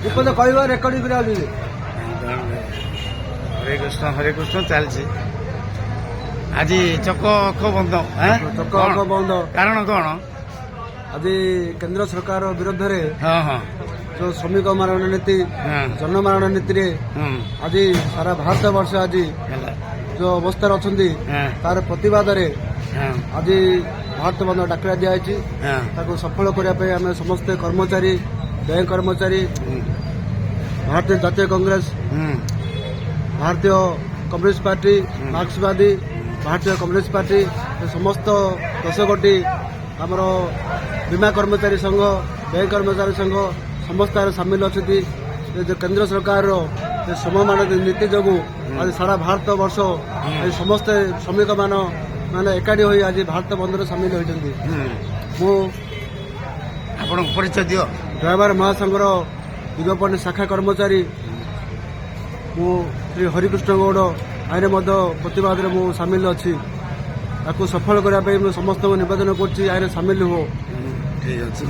ବିପଦ କହିବ ରେକର୍ଡିଂ କରିବାକୁ ଯିବେ। ହରେ କୃଷ୍ଣ ଚାଲିଛି। ଆଜି ଚକ ଅଖ ବନ୍ଦ। ଚକ ଅଖ ବନ୍ଦ। କାରଣ କଣ? ଆଜି କେନ୍ଦ୍ର ସରକାର ବିରୋଧରେ ହଁ ହଁ ଯୋଉ ଶ୍ରମିକ ମାରଣ ନୀତି, ଜନମାରଣ ନୀତିରେ ଆଜି ସାରା ଭାରତ ବର୍ଷ ଆଜି ହେଲା ଯୋଉ ଅବସ୍ଥାରେ ଅଛନ୍ତି ତାର ପ୍ରତିବାଦରେ ଆଜି ଭାରତ ବନ୍ଦ ଡାକରା ଦିଆଯାଇଛି। ତାକୁ ସଫଳ କରିବା ପାଇଁ ଆମେ ସମସ୍ତେ କର୍ମଚାରୀ, ବ୍ୟାଙ୍କ କର୍ମଚାରୀ, ଭାରତୀୟ ଜାତୀୟ କଂଗ୍ରେସ, ଭାରତୀୟ କମ୍ୟୁନିଷ୍ଟ ପାର୍ଟି, ମାର୍କ୍ସବାଦୀ, ଭାରତୀୟ କମ୍ୟୁନିଷ୍ଟ ପାର୍ଟି, ସମସ୍ତ 10 କୋଟି ଆମର ବୀମା କର୍ମଚାରୀ ସଂଘ, ବ୍ୟାଙ୍କ କର୍ମଚାରୀ ସଂଘ ସମସ୍ତ ସାମିଲ ଅଛନ୍ତି। କେନ୍ଦ୍ର ସରକାରର ଶ୍ରମମାନ ନୀତି ଯୋଗୁଁ ଆଜି ସାରା ଭାରତ ବର୍ଷ ସମସ୍ତେ ଶ୍ରମିକ ମାନେ ଏକାଠି ହୋଇ ଆଜି ଭାରତ ବନ୍ଦରେ ସାମିଲ ହୋଇଛନ୍ତି। ମୁଁ ଆପଣଙ୍କ ପରିଚୟ ଦିଅ। ଡ୍ରାଇଭର ମହାସଂଘର ଦିଗପଣ୍ଡି ଶାଖା କର୍ମଚାରୀ ମୁଁ ଶ୍ରୀ ହରିକୃଷ୍ଣ ଗୌଡ଼ ଆଇରେ ମଧ୍ୟ ପ୍ରତିବାଦରେ ମୁଁ ସାମିଲ ଅଛି। ତାକୁ ସଫଳ କରିବା ପାଇଁ ମୁଁ ସମସ୍ତଙ୍କୁ ନିବେଦନ କରୁଛି, ଆଇରେ ସାମିଲ ହୁଅ। ଠିକ୍ ଅଛି।